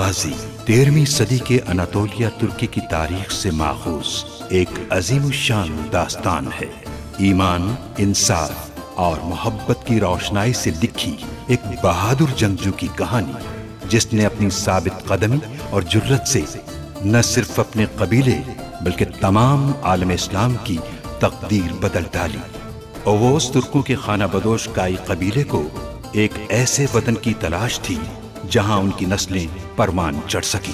गाजी 13वीं सदी के अनातोलिया तुर्की की तारीख से माखूज एक अजीमुशान दास्तान है। ईमान, इंसाफ और मोहब्बत की रोशनाई से लिखी एक बहादुर जंगजू की कहानी, जिसने अपनी साबित कदमी और जुर्रत से न सिर्फ अपने कबीले बल्कि तमाम आलम इस्लाम की तकदीर बदल डाली। ओवोस तुर्कों के खाना बदोश काई कबीले को एक ऐसे वतन की तलाश थी जहां उनकी नस्लें परमान चढ़ सकी।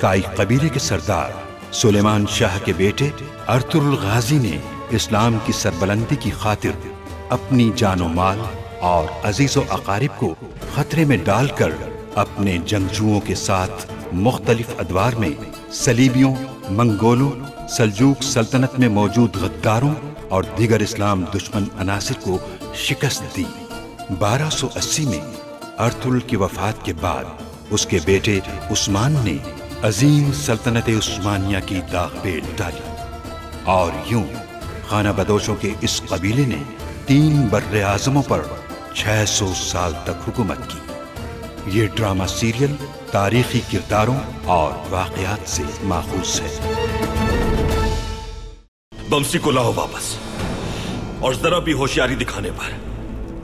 काई कबीले के सरदार सुलेमान शाह के बेटे अर्तुगरुल गाजी ने इस्लाम की सरबलंदी की खातिर अपनी जानो माल और अजीजो अकारिब को खतरे में डालकर अपने जंगजुओं के साथ मुख्तलिफ अदवार में सलीबियों, मंगोलों, सल्जूक सल्तनत में मौजूद गद्दारों और दीगर इस्लाम दुश्मन अनासिर को शिकस्त दी। 1280 में अर्तुगरुल की वफात के बाद उसके बेटे उस्मान ने अजीम सल्तनत उस्मानिया की दाग पेल डाली और यूं खाना बदोशों के इस कबीले ने 3 बर्रे आज़मों पर 600 साल तक हुकूमत की। ये ड्रामा सीरियल तारीखी किरदारों और वाक़यात से माखूज है। बमसी को लाओ वापस और जरा भी होशियारी दिखाने पर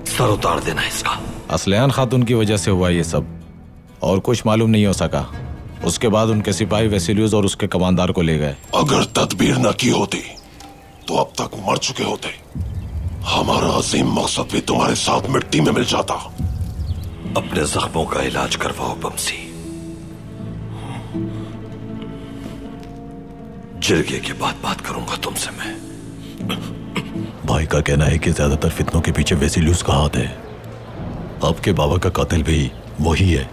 सर उतार देना इसका। असलियान खातून की वजह से हुआ ये सब और कुछ मालूम नहीं हो सका। उसके बाद उनके सिपाही वेसिलियस और उसके कमांडर को ले गए। अगर तदबीर न की होती तो अब तक मर चुके होते। हमारा अजीम मकसद भी तुम्हारे साथ मिट्टी में मिल जाता। अपने जख्मों का इलाज करवाओ बमसी। जिरगे के बाद बात करूंगा तुमसे मैं। भाई का कहना है कि ज्यादातर फितनों के पीछे वेसिलियस का हाथ है। आपके बाबा का कातिल भी वही है।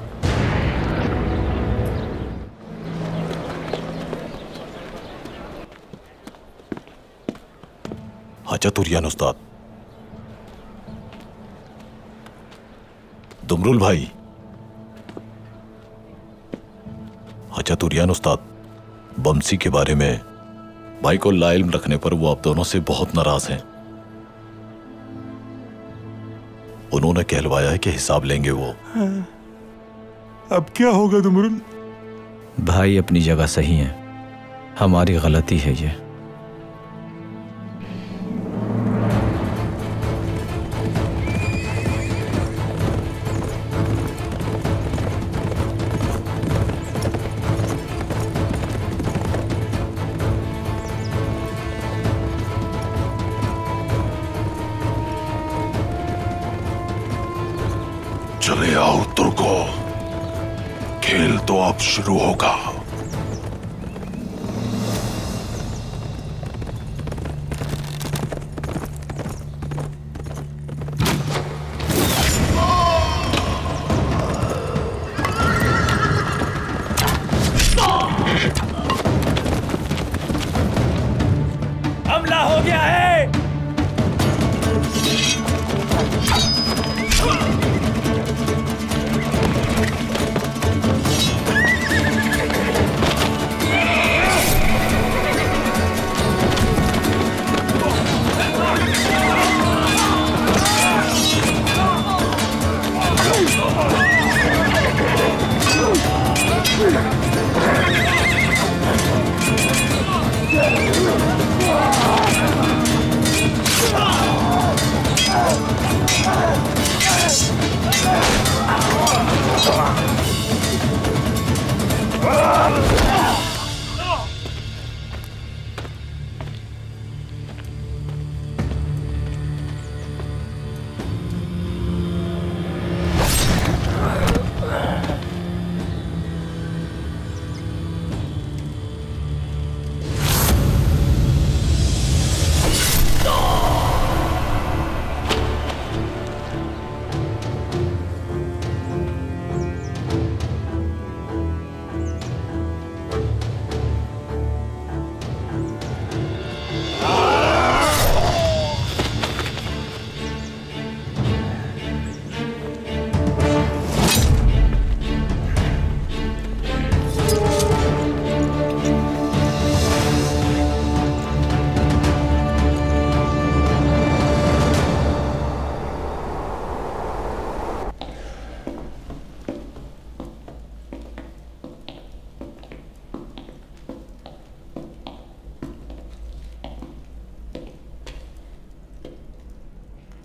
हाजतुरियान उस्ताद। दुमरुल भाई। हाजतुरियान उस्ताद, बमसी के बारे में भाई को लाइल्म रखने पर वो आप दोनों से बहुत नाराज हैं। उन्होंने कहलवाया है कि हिसाब लेंगे वो। अब क्या होगा दुमरुल? भाई अपनी जगह सही है, हमारी गलती है ये। चले आओ तुर्को, खेल तो अब शुरू होगा। हमला हो गया है।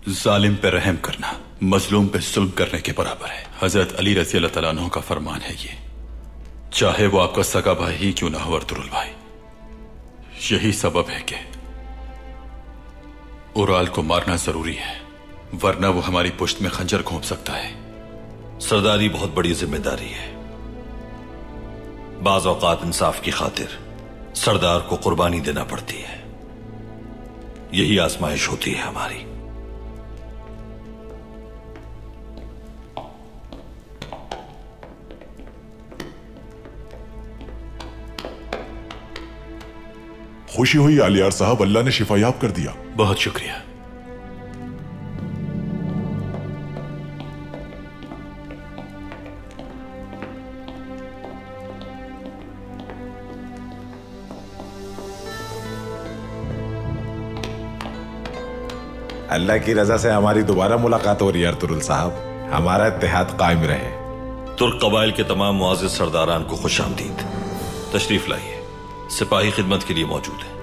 जालिम पे रहम करना मजलूम पे जुल्म करने के बराबर है। हजरत अली रज़ी अल्लाह तआला अन्हु का फरमान है ये, चाहे वो आपका सगा भाई ही क्यों ना हो अर्तुगरुल भाई। यही सबब है कि उराल को मारना जरूरी है, वरना वो हमारी पुश्त में खंजर घोंप सकता है। सरदारी बहुत बड़ी जिम्मेदारी है। बाज़ औक़ात इंसाफ की खातिर सरदार को कुर्बानी देना पड़ती है। यही आजमाइश होती है हमारी। खुशी हुई आलियार साहब, अल्लाह ने शिफायाब कर दिया। बहुत शुक्रिया। अल्लाह की रजा से हमारी दोबारा मुलाकात हो रही है अर्तुगरुल साहब। हमारा इत्तेहाद कायम रहे। तुर्क कबाइल के तमाम मुआज़िज़ सरदारान को खुश आमदीद। तशरीफ लाइए, सिपाही खिदमत के लिए मौजूद है।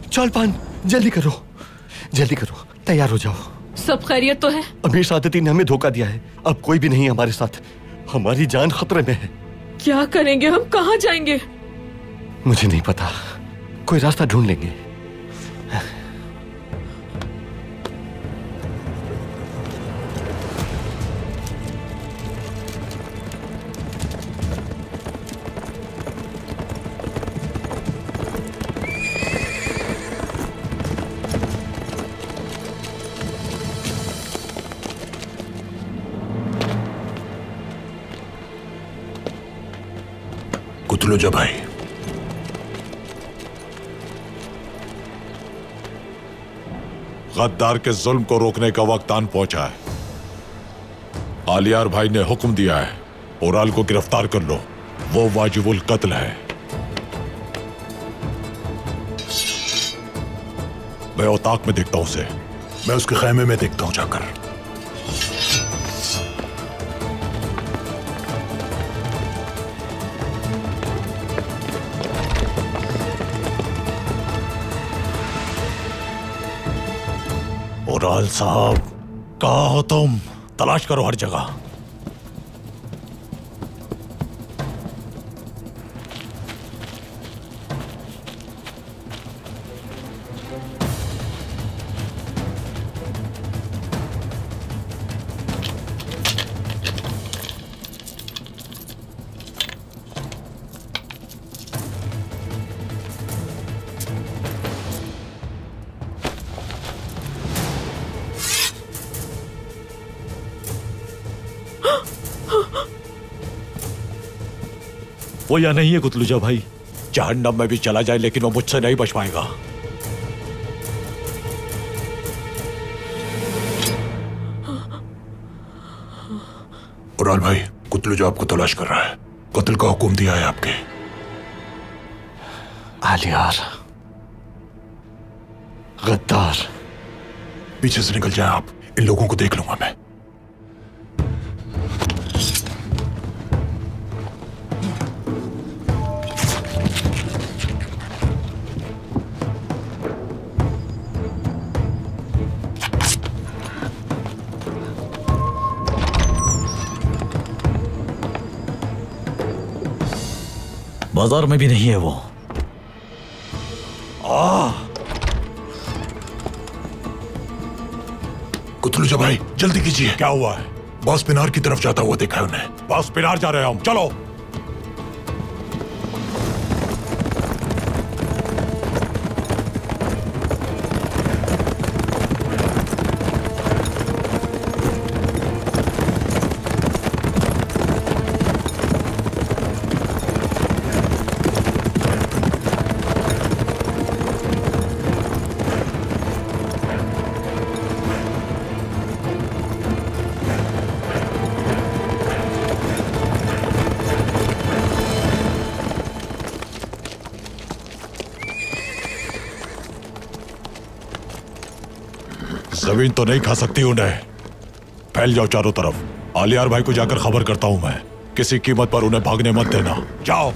चौलपान, जल्दी करो, जल्दी करो, तैयार हो जाओ। सब खैरियत तो है? अमीर सादती ने हमें धोखा दिया है, अब कोई भी नहीं हमारे साथ। हमारी जान खतरे में है। क्या करेंगे हम? कहाँ जाएंगे? मुझे नहीं पता, कोई रास्ता ढूंढ लेंगे। कुतलुजा भाई, गद्दार के जुल्म को रोकने का वक्त आन पहुंचा है। आलियार भाई ने हुक्म दिया है, उराल को गिरफ्तार कर लो, वो वाजिबुल कत्ल है। मैं औताक में देखता हूं उसे। मैं उसके खैमे में देखता हूं जाकर। उराल साहब, कहाँ हो तुम? तलाश करो हर जगह। वो या नहीं है कुतलुजा भाई? जहन्नम में भी चला जाए लेकिन वो मुझसे नहीं बच पाएगा। उराल भाई, कुतलुजा आपको तलाश कर रहा है। कत्ल का हुक्म दिया है आपके। आलियार, गद्दार। पीछे से निकल जाए आप, इन लोगों को देख लूंगा मैं। बाजार में भी नहीं है वो। कुतलुजा भाई, जल्दी कीजिए। क्या हुआ है? बॉस पिनार की तरफ जाता हुआ देखा है उन्हें। बॉस पिनार जा रहे हैं हम, चलो। जमीन तो नहीं खा सकती उन्हें। फैल जाओ चारों तरफ। आलियार भाई को जाकर खबर करता हूं मैं। किसी कीमत पर उन्हें भागने मत देना। जाओ।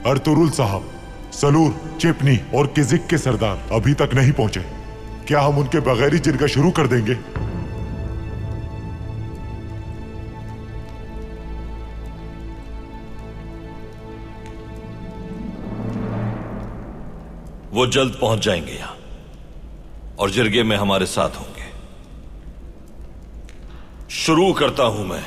अर्तुरुल साहब, सलूर, चिपनी और किजिक के सरदार अभी तक नहीं पहुंचे। क्या हम उनके बगैर ही जिरगा शुरू कर देंगे? वो जल्द पहुंच जाएंगे यहां और जिरगे में हमारे साथ होंगे। शुरू करता हूं मैं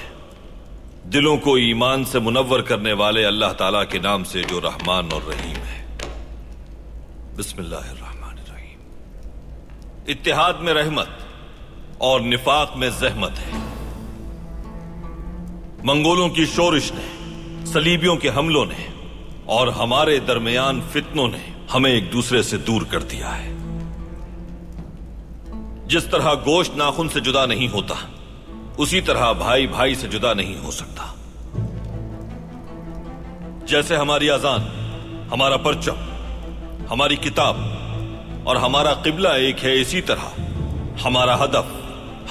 दिलों को ईमान से मुनव्वर करने वाले अल्लाह ताला के नाम से जो रहमान और रहीम है। बिस्मिल्लाहिर्रहमानिर्रहीम। इत्तेहाद में रहमत और निफाक में जहमत है। मंगोलों की शोरिश ने, सलीबियों के हमलों ने और हमारे दरमियान फितनों ने हमें एक दूसरे से दूर कर दिया है। जिस तरह गोश्त नाखून से जुदा नहीं होता, उसी तरह भाई भाई से जुदा नहीं हो सकता। जैसे हमारी अजान, हमारा परचम, हमारी किताब और हमारा किबला एक है, इसी तरह हमारा हदफ,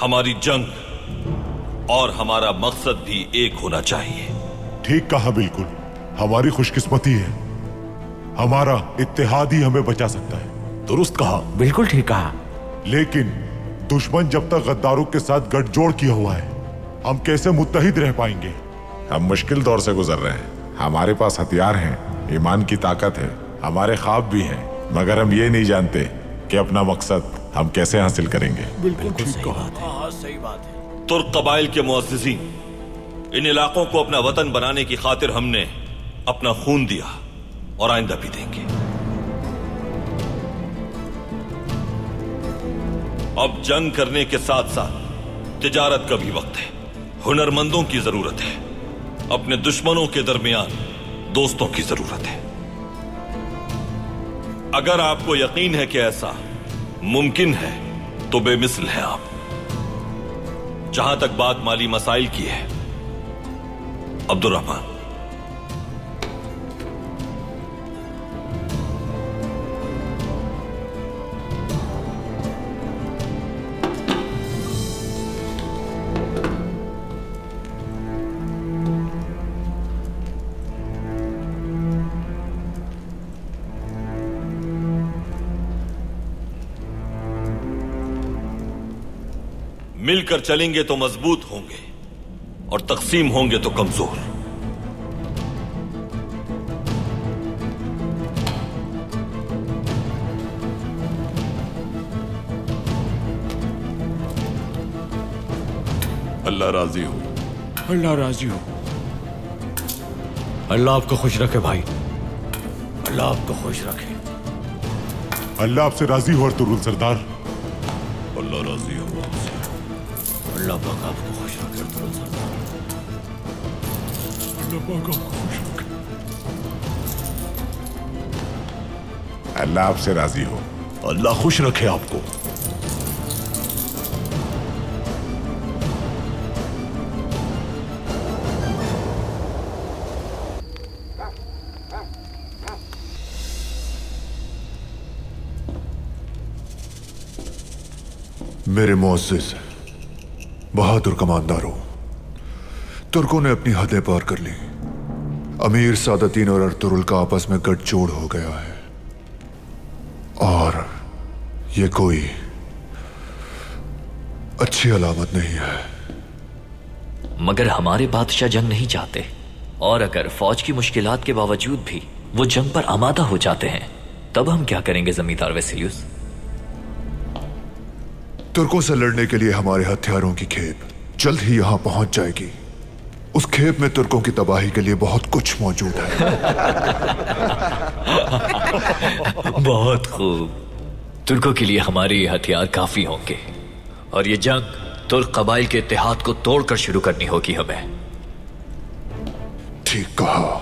हमारी जंग और हमारा मकसद भी एक होना चाहिए। ठीक कहा, बिल्कुल। हमारी खुशकिस्मती है, हमारा इत्तेहाद ही हमें बचा सकता है। दुरुस्त कहा। बिल्कुल ठीक कहा। लेकिन दुश्मन जब तक गद्दारों के साथ गठजोड़ किया हुआ है, हम कैसे मुत्तहिद रह पाएंगे? हम मुश्किल दौर से गुजर रहे हैं। हमारे पास हथियार हैं, ईमान की ताकत है, हमारे ख्वाब भी हैं, मगर हम ये नहीं जानते कि अपना मकसद हम कैसे हासिल करेंगे। बिल्कुल ठीक कहा। सही बात है। तुर्क कबाइल के मुअज़्ज़िज़ीन, इन इलाकों को अपना वतन बनाने की खातिर हमने अपना खून दिया और आइंदा भी देंगे। अब जंग करने के साथ साथ तिजारत का भी वक्त है। हुनरमंदों की जरूरत है। अपने दुश्मनों के दरमियान दोस्तों की जरूरत है। अगर आपको यकीन है कि ऐसा मुमकिन है तो बेमिसल है आप। जहां तक बात माली मसाइल की है, अब्दुर्रहमान, मिलकर चलेंगे तो मजबूत होंगे और तकसीम होंगे तो कमजोर। अल्लाह राजी हो। अल्लाह राजी हो। अल्लाह आपको खुश रखे भाई। अल्लाह आपको खुश रखे। अल्लाह आपसे राजी हो अर्तुरुल सरदार। अल्लाह राजी हो आपसे। अल्लाह पाक आपको खुश रखे अर्तुरुल सरदार। अल्लाह पाक आपको खुश रखे। अल्लाह आपसे राजी हो। अल्लाह खुश रखे आपको। मेरे मुअज़्ज़िज़ बहादुर कमांडरों, तुर्कों ने अपनी हदें पार कर ली। अमीर सादतीन और अर्तुरुल का आपस में गठजोड़ हो गया है और ये कोई अच्छी अलामत नहीं है। मगर हमारे बादशाह जंग नहीं चाहते, और अगर फौज की मुश्किलात के बावजूद भी वो जंग पर आमादा हो जाते हैं, तब हम क्या करेंगे जमींदार वेसिलियस? तुर्कों से लड़ने के लिए हमारे हथियारों की खेप जल्द ही यहां पहुंच जाएगी। उस खेप में तुर्कों की तबाही के लिए बहुत कुछ मौजूद है। बहुत खूब। तुर्कों के लिए हमारे ये हथियार काफी होंगे और ये जंग तुर्क कबाइल के इत्तेहाद को तोड़कर शुरू करनी होगी हमें। ठीक कहा।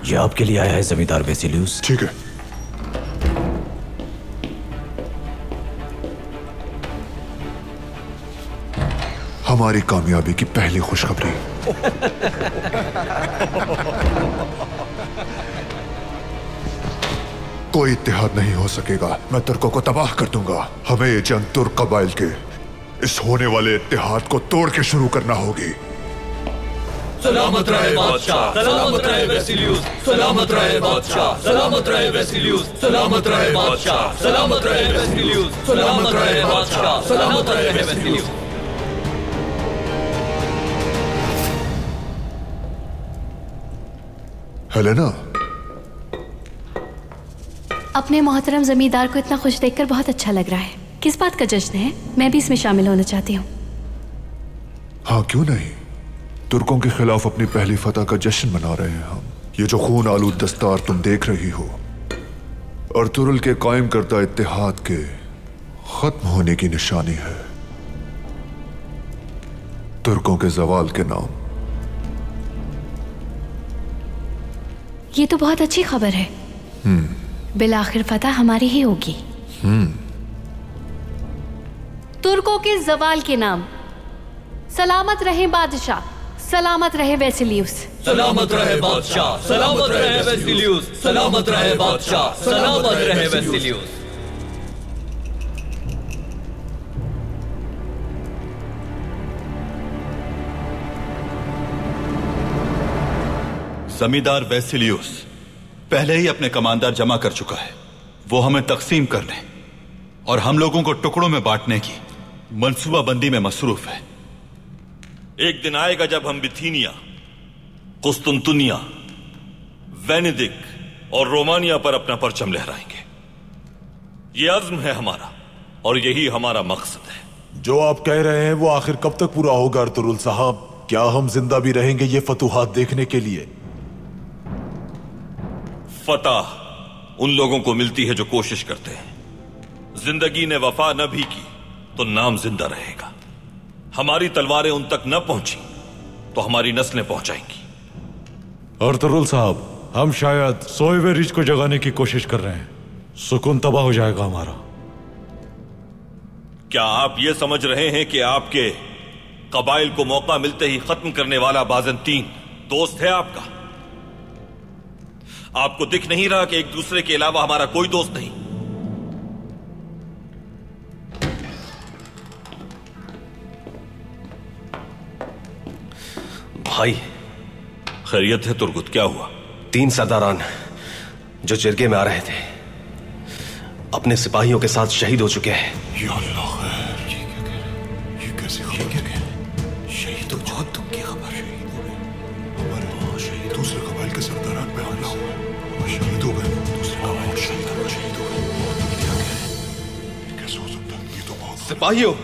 ये आपके लिए आया है जमींदार वेसिलियस। ठीक है। हमारी कामयाबी की पहली खुशखबरी। कोई इत्तेहाद नहीं हो सकेगा। मैं तुर्कों को तबाह कर दूंगा। हमें ये जंग तुर्क कबाइल के इस होने वाले इत्तेहाद को तोड़ के शुरू करना होगी। सलामत रहे बादशाह, सलामत रहे वेसिलियस, सलामत रहे बादशाह, सलामत रहे वेसिलियस, सलामत रहे बादशाह, सलामत रहे वेसिलियस, सलामत रहे बादशाह, सलामत रहे वेसिलियस। हेलेना, अपने मोहतरम जमींदार को इतना खुश देखकर बहुत अच्छा लग रहा है। किस बात का जश्न है? मैं भी इसमें शामिल होना चाहती हूँ। हाँ, क्यों नहीं। तुर्कों के खिलाफ अपनी पहली फतह का जश्न मना रहे हैं हम। ये जो खून आलूद दस्तार तुम देख रही हो अर्तुरुल के कायम करता इत्तेहाद के खत्म होने की निशानी है। तुर्कों के जवाल के नाम। ये तो बहुत अच्छी खबर है। बिलाखिर फतह हमारी ही होगी। तुर्कों के जवाल के नाम। सलामत रहे बादशाह, सलामत रहे वेसिलियस, सलामत रहे बादशाह, सलामत रहे वेसिलियस, सलामत रहे बादशाह, सलामत रहे वेसिलियस। जमींदार वेसिलियस पहले ही अपने कमांडर जमा कर चुका है। वो हमें तकसीम करने और हम लोगों को टुकड़ों में बांटने की मंसूबाबंदी में मसरूफ है। एक दिन आएगा जब हम बिथीनिया, कुस्तुनतुनिया, वेनेदिक और रोमानिया पर अपना परचम लहराएंगे। ये अज़्म है हमारा और यही हमारा मकसद है। जो आप कह रहे हैं वो आखिर कब तक पूरा होगा अर्तुरुल साहब? क्या हम जिंदा भी रहेंगे ये फतूहात देखने के लिए? फतह उन लोगों को मिलती है जो कोशिश करते हैं। जिंदगी ने वफा न भी की तो नाम जिंदा रहेगा। हमारी तलवारें उन तक न पहुंची तो हमारी नस्लें पहुंचाएंगी। अर्तुरुल साहब, हम शायद सोए हुए रिच को जगाने की कोशिश कर रहे हैं। सुकून तबाह हो जाएगा हमारा। क्या आप ये समझ रहे हैं कि आपके कबाइल को मौका मिलते ही खत्म करने वाला बाज़ंतीन दोस्त है आपका? आपको दिख नहीं रहा कि एक दूसरे के अलावा हमारा कोई दोस्त नहीं? भाई, खैरियत है तुर्गुत? क्या हुआ? 3 सरदारान जो जिरगे में आ रहे थे अपने सिपाहियों के साथ शहीद हो चुके हैं। या अल्लाह, ये कैसे खबर? शहीद तो बहुत दुख की खबर। हमारे शहीद दूसरे कबाइल के सरदारान पे हमला हुआ, शहीद हो गए। दूसरे कबाइल शहीद हो गए। कैसे हो सकता है? ये तो बहुत सिपाहियों,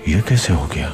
ये कैसे हो गया?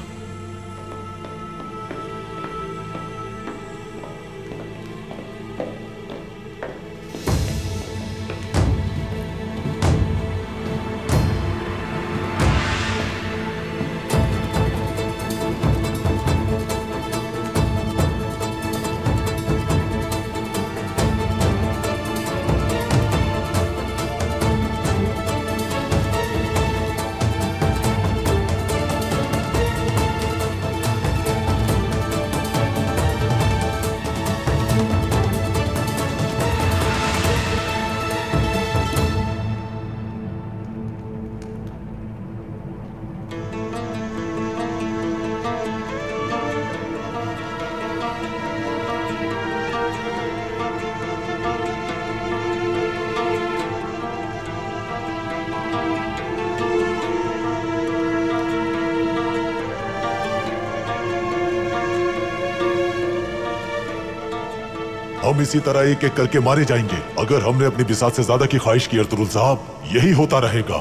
हम इसी तरह एक एक करके मारे जाएंगे। अगर हमने अपनी बिसात से ज्यादा की ख्वाहिश की अर्तुरुल साहब, यही होता रहेगा।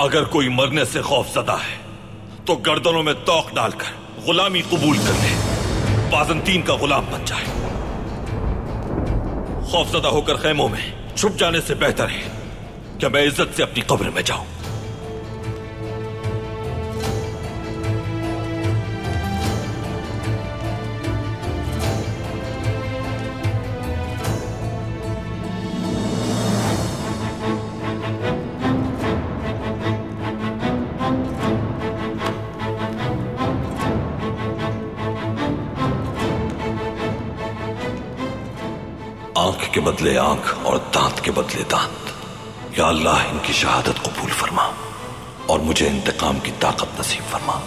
अगर कोई मरने से खौफजदा है तो गर्दनों में तौक डालकर गुलामी कबूल कर ले, बाजंतीन का गुलाम बन जाए। खौफजदा होकर खेमों में छुप जाने से बेहतर है कि मैं इज्जत से अपनी कब्र में जाऊं। आंख के बदले आंख और दांत के बदले दांत। या अल्लाह इनकी शहादत कबूल फरमा और मुझे इंतकाम की ताकत नसीब फरमा।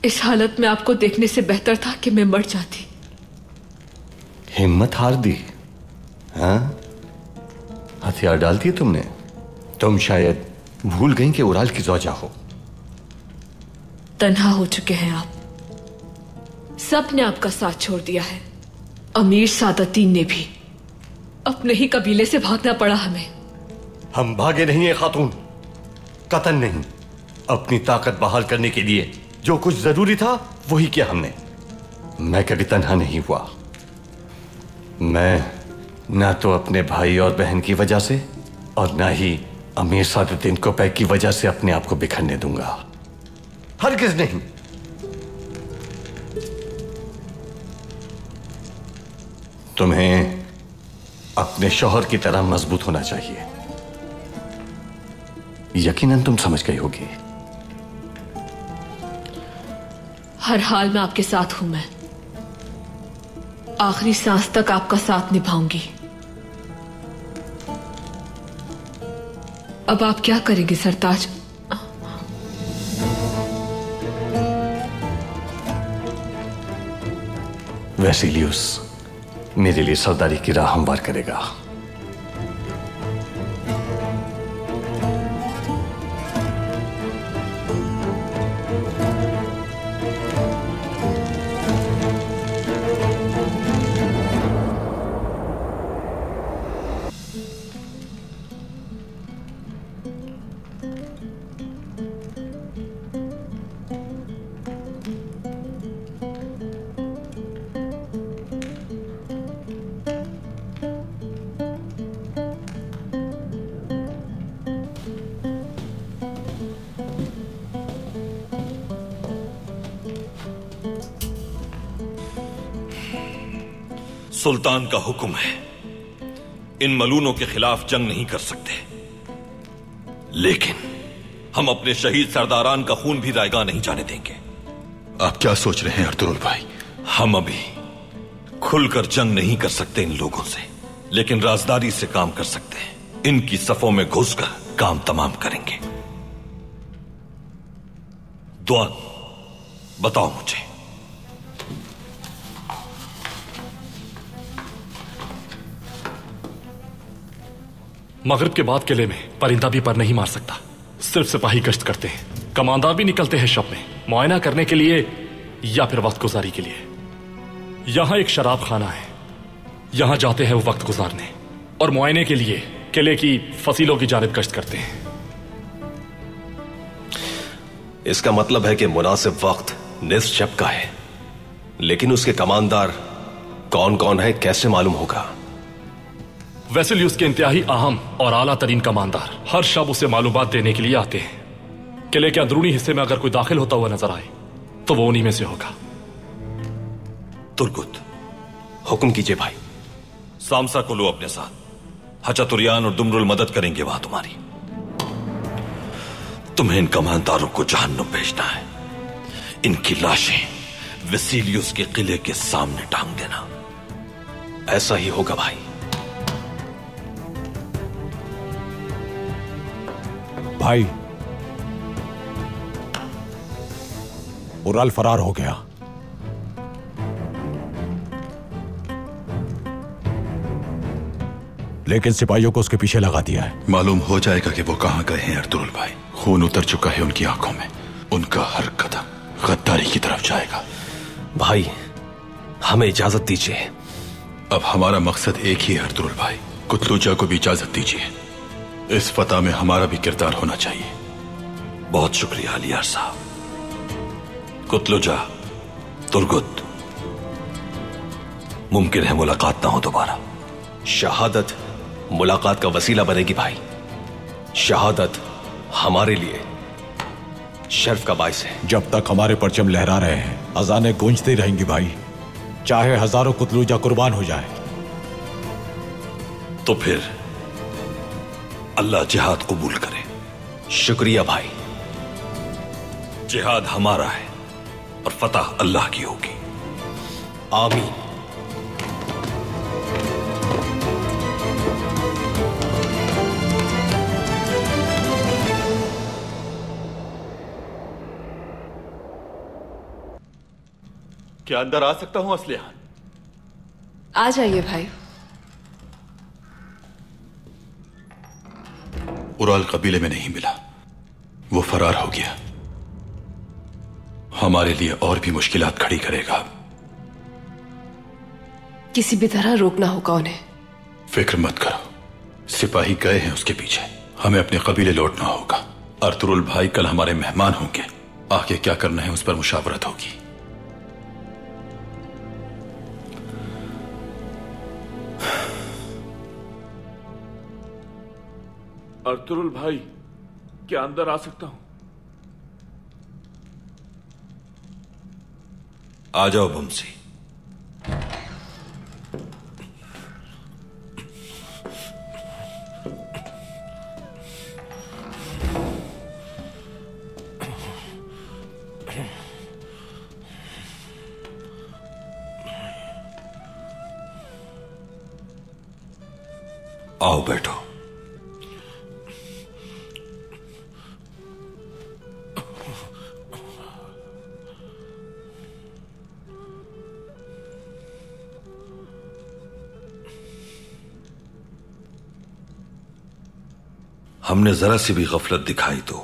इस हालत में आपको देखने से बेहतर था कि मैं मर जाती। हिम्मत हार दी, हाँ? हथियार डाल दिए तुमने। तुम शायद भूल गई कि उराल की ज़ौजा हो। तन्हा हो चुके हैं आप। सब ने आपका साथ छोड़ दिया है। अमीर सादतीन ने भी। अपने ही कबीले से भागना पड़ा हमें। हम भागे नहीं है खातून, कतन नहीं। अपनी ताकत बहाल करने के लिए जो कुछ जरूरी था वही किया हमने। मैं कभी तन्हा नहीं हुआ। मैं ना तो अपने भाई और बहन की वजह से और ना ही अमीर सादुद्दीन कोपैक की वजह से अपने आप को बिखरने दूंगा। हरगिज़ नहीं। तुम्हें अपने शौहर की तरह मजबूत होना चाहिए। यकीनन तुम समझ गई होगी। हर हाल में आपके साथ हूं मैं। आखिरी सांस तक आपका साथ निभाऊंगी। अब आप क्या करेंगे सरताज? वेसिलियस मेरे लिए सरदारी की राह हमवार करेगा। सुल्तान का हुक्म है, इन मलूनों के खिलाफ जंग नहीं कर सकते, लेकिन हम अपने शहीद सरदारान का खून भी रायगा नहीं जाने देंगे। आप क्या सोच रहे हैं अर्तुरुल भाई? हम अभी खुलकर जंग नहीं कर सकते इन लोगों से, लेकिन राजदारी से काम कर सकते हैं। इनकी सफों में घुसकर काम तमाम करेंगे। दुआन बताओ मुझे, मगरिब के बाद किले में परिंदा भी पर नहीं मार सकता। सिर्फ सिपाही गश्त करते हैं। कमांडर भी निकलते हैं शब में मुआयना करने के लिए या फिर वक्त गुजारी के लिए। यहां एक शराब खाना है, यहां जाते हैं वो वक्त गुजारने और मुआयने के लिए किले की फसीलों की जानिब गश्त करते हैं। इसका मतलब है कि मुनासिब वक्त निस्फ शब का है, लेकिन उसके कमांडर कौन कौन है कैसे मालूम होगा? वेसिलियस के इंतहाई अहम और आला तरीन कमांडर हर शब उसे मालूमात देने के लिए आते हैं। किले के अंदरूनी हिस्से में अगर कोई दाखिल होता हुआ नजर आए तो वो उन्हीं में से होगा। तुर्गुत, हुक्म कीजिए भाई। सामसा को लो अपने साथ। हचतुरियान और दुमरुल मदद करेंगे वहां तुम्हारी। तुम्हें इन कमांडरों को जहन्नुम भेजना है। इनकी लाशें वेसिलियस के किले के सामने टांग देना। ऐसा ही होगा भाई। भाई, उराल फरार हो गया। लेकिन सिपाहियों को उसके पीछे लगा दिया है। मालूम हो जाएगा कि वो कहां गए हैं अर्तुरुल भाई। खून उतर चुका है उनकी आंखों में। उनका हर कदम गद्दारी की तरफ जाएगा। भाई हमें इजाजत दीजिए। अब हमारा मकसद एक ही है अर्तुरुल भाई। कुतलूजा को भी इजाजत दीजिए। इस फतह में हमारा भी किरदार होना चाहिए। बहुत शुक्रिया अलियार साहब। कुतलूजा, तुर्गुत, मुमकिन है मुलाकात ना हो दोबारा। शहादत मुलाकात का वसीला बनेगी भाई। शहादत हमारे लिए शर्फ का बाइस है। जब तक हमारे परचम लहरा रहे हैं अजानें गूंजती रहेंगी भाई, चाहे हजारों कुतलूजा कुर्बान हो जाए। तो फिर अल्लाह जिहाद कबूल करे। शुक्रिया भाई। जिहाद हमारा है और फतह अल्लाह की होगी। आमीन। क्या अंदर आ सकता हूं असलिहान? आ जाइए भाई। उराल कबीले में नहीं मिला, वो फरार हो गया। हमारे लिए और भी मुश्किलात खड़ी करेगा। किसी भी तरह रोकना होगा उन्हें। फिक्र मत करो, सिपाही गए हैं उसके पीछे। हमें अपने कबीले लौटना होगा। अर्तुरुल भाई कल हमारे मेहमान होंगे। आगे क्या करना है उस पर मुशावरत होगी। अर्तुरुल भाई, क्या अंदर आ सकता हूं? आ जाओ बमसी। आओ बैठो। हमने जरा सी भी गफलत दिखाई तो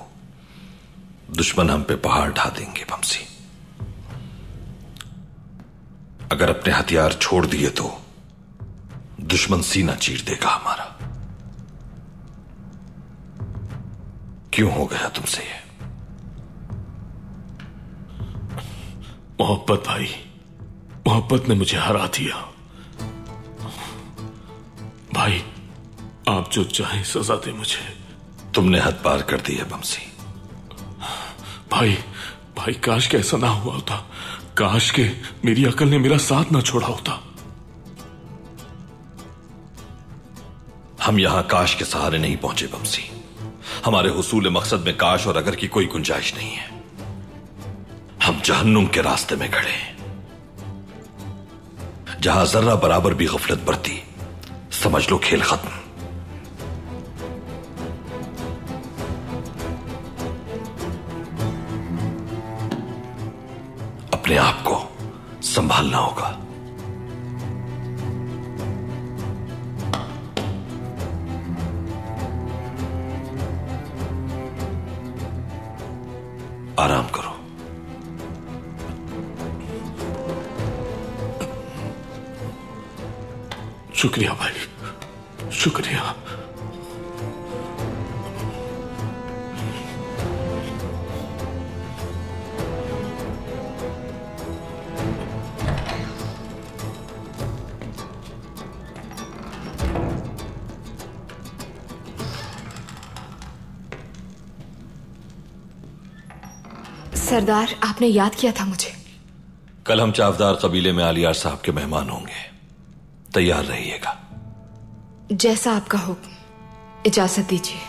दुश्मन हम पे पहाड़ ढा देंगे बमसी। अगर अपने हथियार छोड़ दिए तो दुश्मन सीना चीर देगा हमारा। क्यों हो गया तुमसे ये? मोहब्बत भाई, मोहब्बत ने मुझे हरा दिया। भाई आप जो चाहे सजा दे मुझे। तुमने हद पार कर दी है बमसी। भाई भाई काश के ऐसा ना हुआ होता। काश के मेरी अकल ने मेरा साथ ना छोड़ा होता। हम यहां काश के सहारे नहीं पहुंचे बमसी। हमारे हुसूल मकसद में काश और अगर की कोई गुंजाइश नहीं है। हम जहन्नुम के रास्ते में खड़े हैं। जहां जर्रा बराबर भी गफलत बरती, समझ लो खेल खत्म। अपने आप को संभालना होगा। आराम करो। शुक्रिया भाई, शुक्रिया। सरदार, आपने याद किया था मुझे। कल हम चावदार कबीले में आलियार साहब के मेहमान होंगे। तैयार रहिएगा। जैसा आपका हुक्म। इजाजत दीजिए।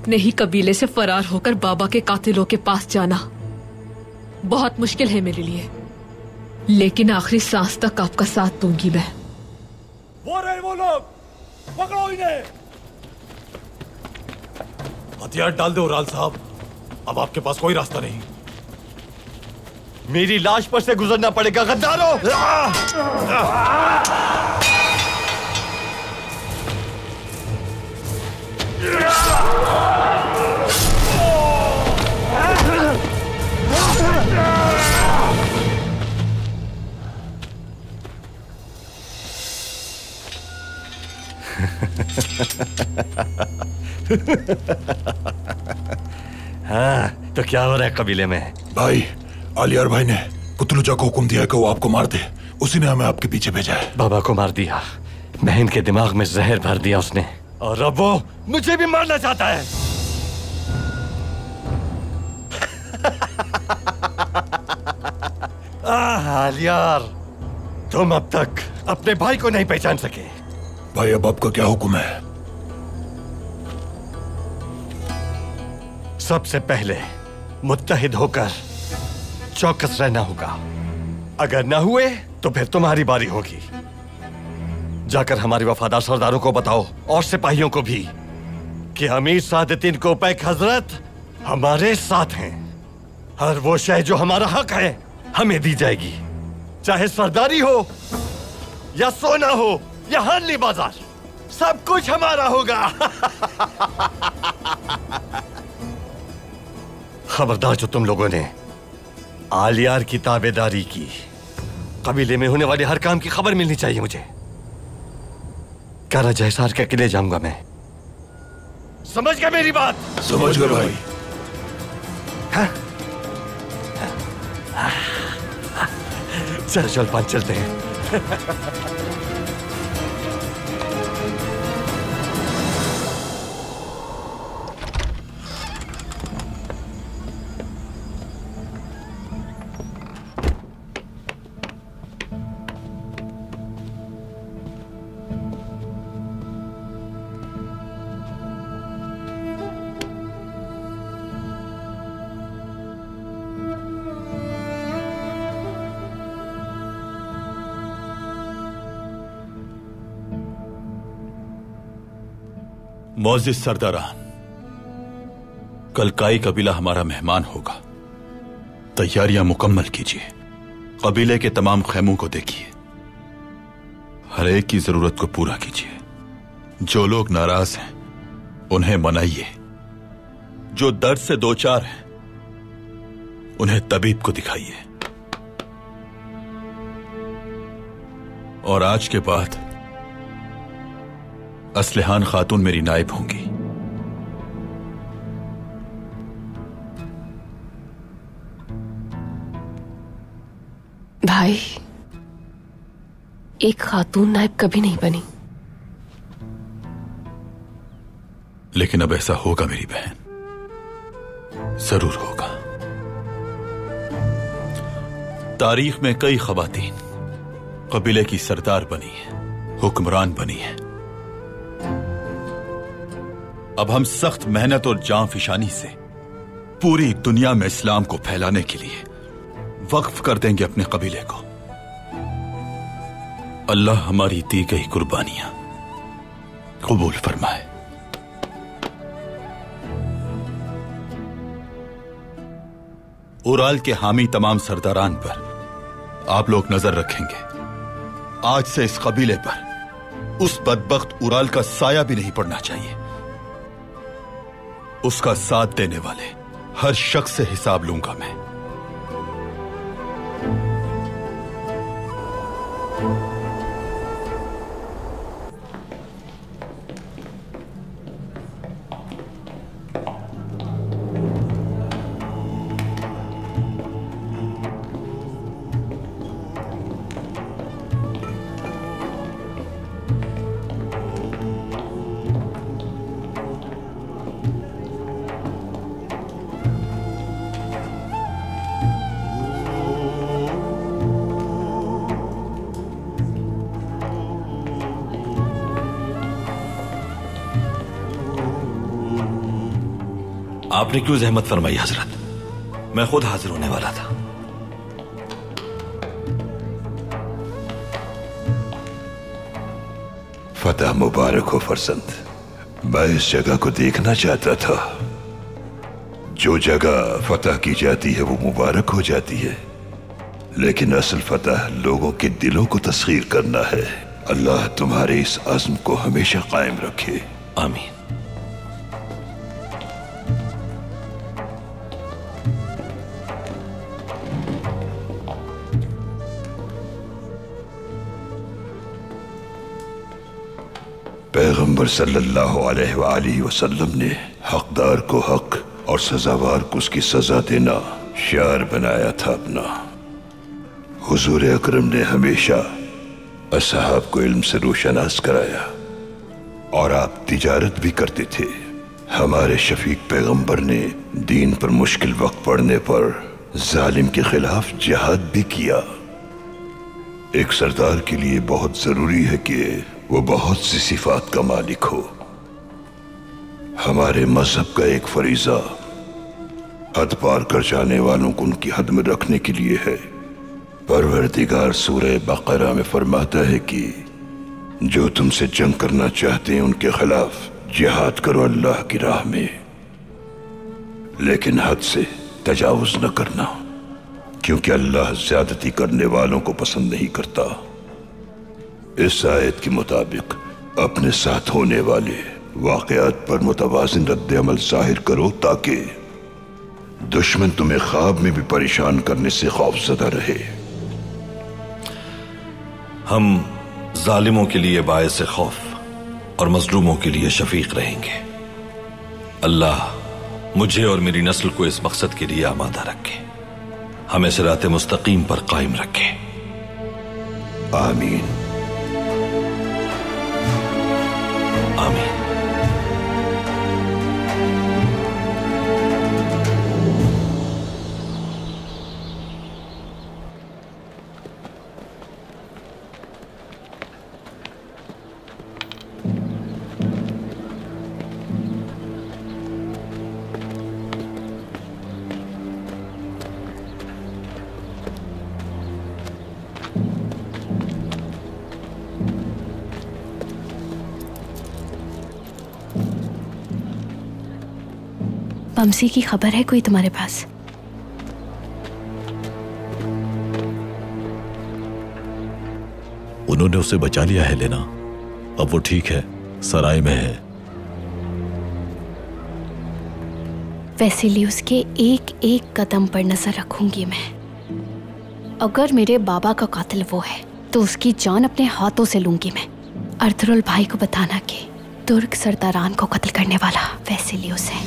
अपने ही कबीले से फरार होकर बाबा के कातिलों के पास जाना बहुत मुश्किल है मेरे लिए, लेकिन आखिरी सांस तक आपका साथ दूंगी मैं। वो रहे वो लोग, पकड़ो इन्हें। हथियार डाल दो उराल साहब, अब आपके पास कोई रास्ता नहीं। मेरी लाश पर से गुजरना पड़ेगा गद्दारों। हाँ, तो क्या हो रहा है कबीले में? भाई, आलियार भाई ने कुतलुजा को हुक्म दिया कि वो आपको मार दे। उसी ने हमें आपके पीछे भेजा है। बाबा को मार दिया, बहन के दिमाग में जहर भर दिया उसने, और अब वो मुझे भी मारना चाहता है। आलियार, तुम अब तक अपने भाई को नहीं पहचान सके। भाई, अब आपका क्या हुक्म है? सबसे पहले मुत्तहिद होकर चौकस रहना होगा। अगर ना हुए तो फिर तुम्हारी बारी होगी। जाकर हमारे वफादार सरदारों को बताओ और सिपाहियों को भी कि अमीर सादतीन कोपैक हजरत हमारे साथ हैं। हर वो शय जो हमारा हक है हमें दी जाएगी, चाहे सरदारी हो या सोना हो या हानली बाजार, सब कुछ हमारा होगा। खबरदार जो तुम लोगों ने आलियार की ताबेदारी की, कबीले में होने वाले हर काम की खबर मिलनी चाहिए मुझे। कारा जयसार के किले जाऊंगा मैं। समझ गए मेरी बात? समझ गए भाई। चल चल पांच चलते हैं। मोअज़्ज़िज़ सरदारान, कल काई कबीला हमारा मेहमान होगा। तैयारियां मुकम्मल कीजिए। कबीले के तमाम खैमों को देखिए, हर एक की जरूरत को पूरा कीजिए। जो लोग नाराज हैं उन्हें मनाइए, जो दर्द से दो चार हैं उन्हें तबीब को दिखाइए। और आज के बाद असलहान खातून मेरी नाइब होंगी। भाई, एक खातून नाइब कभी नहीं बनी। लेकिन अब ऐसा होगा मेरी बहन, जरूर होगा। तारीख में कई खवातीन कबीले की सरदार बनी है, हुक्मरान बनी है। अब हम सख्त मेहनत और जान फिशानी से पूरी दुनिया में इस्लाम को फैलाने के लिए वक्फ कर देंगे अपने कबीले को। अल्लाह हमारी दी गई कुर्बानियां कबूल फरमाए। उराल के हामी तमाम सरदारान पर आप लोग नजर रखेंगे। आज से इस कबीले पर उस बदबख्त उराल का साया भी नहीं पड़ना चाहिए। उसका साथ देने वाले हर शख्स से हिसाब लूंगा मैं। आपने क्यों जहमत फरमाई हजरत? मैं खुद हाजिर होने वाला था। फतह मुबारक हो फरजंद। मैं इस जगह को देखना चाहता था। जो जगह फतह की जाती है वो मुबारक हो जाती है, लेकिन असल फतह लोगों के दिलों को तस्खीर करना है। अल्लाह तुम्हारे इस अज़्म को हमेशा कायम रखे। आमीन। पैगंबर सल्लल्लाहु अलैहि वसल्लम ने हकदार को हक और सजावार को उसकी सजा देना शार बनाया था अपना। हुजूर अकरम ने हमेशा असहाब को इल्म से रोशनास कराया और आप तिजारत भी करते थे। हमारे शफीक पैगंबर ने दीन पर मुश्किल वक्त पड़ने पर जालिम के खिलाफ जिहाद भी किया। एक सरदार के लिए बहुत जरूरी है कि वो बहुत सी सिफात का मालिक हो। हमारे मजहब का एक फरीजा हद पार कर जाने वालों को उनकी हद में रखने के लिए है। परवरदिगार सूरह बकरा में फरमाता है कि जो तुमसे जंग करना चाहते हैं उनके खिलाफ जिहाद करो अल्लाह की राह में, लेकिन हद से तजावुज न करना, क्योंकि अल्लाह ज्यादती करने वालों को पसंद नहीं करता। इस आयत के मुताबिक अपने साथ होने वाले वाकयात पर मुतवाज़िन रद्द अमल जाहिर करो ताकि दुश्मन तुम्हें ख्वाब में भी परेशान करने से खौफज़दा रहे। हम जालिमों के लिए बायस खौफ और मजलूमों के लिए शफीक रहेंगे। अल्लाह मुझे और मेरी नस्ल को इस मकसद के लिए आमादा रखे, हमें सिरात मुस्तकीम पर कायम रखे। आमीन आमीन। बमसी की खबर है कोई तुम्हारे पास? उन्होंने उसे बचा लिया है लेना, अब वो ठीक है, सराय में है। वेसिलियस के एक एक कदम पर नजर रखूंगी मैं। अगर मेरे बाबा का कातिल वो है तो उसकी जान अपने हाथों से लूंगी मैं। अर्तुरुल भाई को बताना कि तुर्क सरदारान को कत्ल करने वाला वेसिलियस है।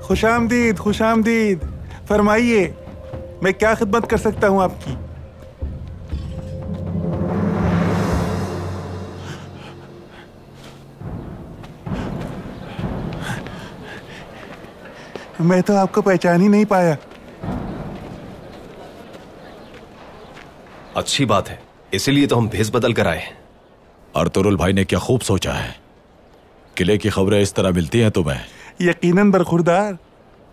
खुशामदीद, खुशामदीद। फरमाइए, मैं क्या खिदमत कर सकता हूँ आपकी? मैं तो आपको पहचान ही नहीं पाया। अच्छी बात है, इसीलिए तो हम भेस बदल कर आए हैं। अर्तुरुल भाई ने क्या खूब सोचा है। किले की खबरें इस तरह मिलती हैं तुम्हें? यकीनन बरखुरदार,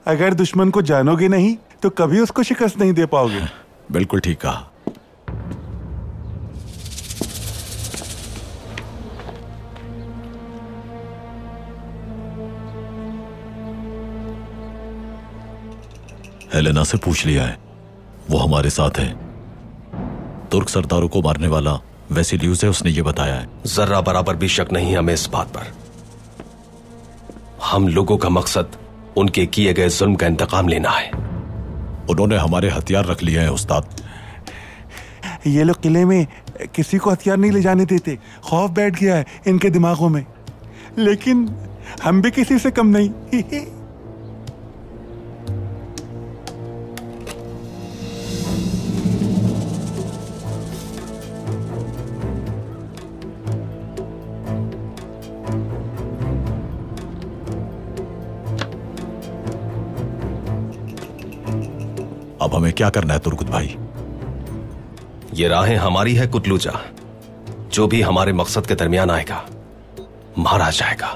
अगर दुश्मन को जानोगे नहीं तो कभी उसको शिकस्त नहीं दे पाओगे। बिल्कुल ठीक कहा। हेलेना से पूछ लिया है, वो हमारे साथ है। तुर्क सरदारों को मारने वाला वेसिलियस है, उसने ये बताया है। जर्रा बराबर भी शक नहीं हमें इस बात पर। हम लोगों का मकसद उनके किए गए जुल्म का इंतकाम लेना है। उन्होंने हमारे हथियार रख लिए हैं उस्ताद। ये लोग किले में किसी को हथियार नहीं ले जाने देते, खौफ बैठ गया है इनके दिमागों में। लेकिन हम भी किसी से कम नहीं। अब हमें क्या करना है तुर्कुत भाई? ये राहें हमारी है कुतलूजा। जो भी हमारे मकसद के दरमियान आएगा मारा जाएगा।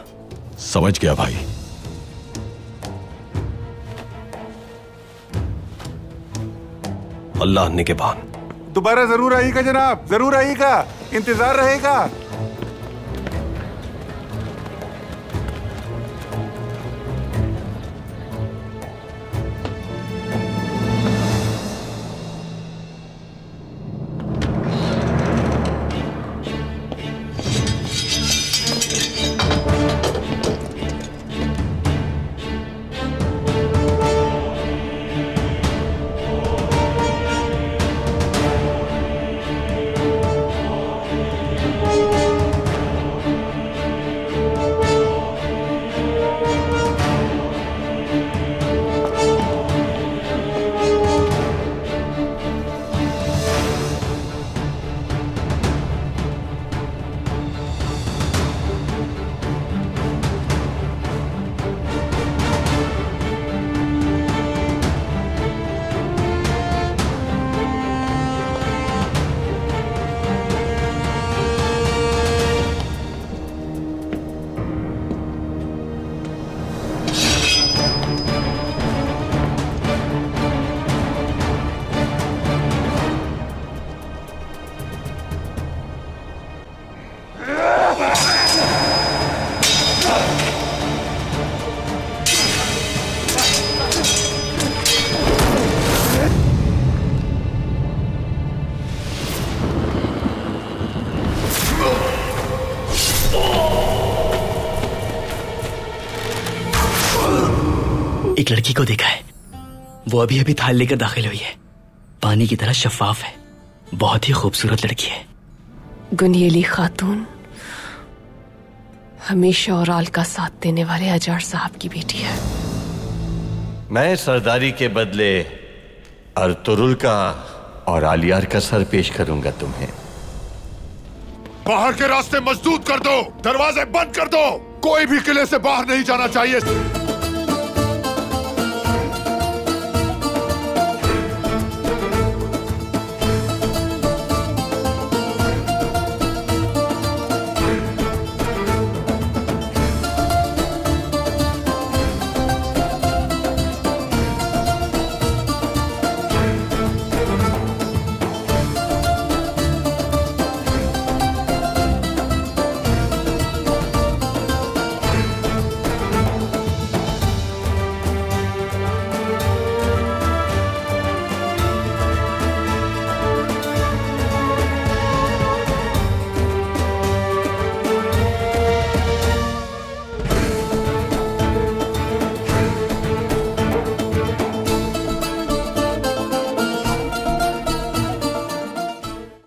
समझ गया भाई। अल्लाह निगहबान। दोबारा जरूर आइएगा जनाब, जरूर आइएगा, इंतजार रहेगा। एक लड़की को देखा है, वो अभी अभी थाल लेकर दाखिल हुई है। पानी की तरह शफाफ है, बहुत ही खूबसूरत लड़की है। गुनियली खातून हमेशा और आल का साथ देने वाले अजार साहब की बेटी है। मैं सरदारी के बदले अर्तुरुल का और आलियार का सर पेश करूंगा तुम्हें। बाहर के रास्ते मजबूत कर दो, दरवाजे बंद कर दो, कोई भी किले से बाहर नहीं जाना चाहिए।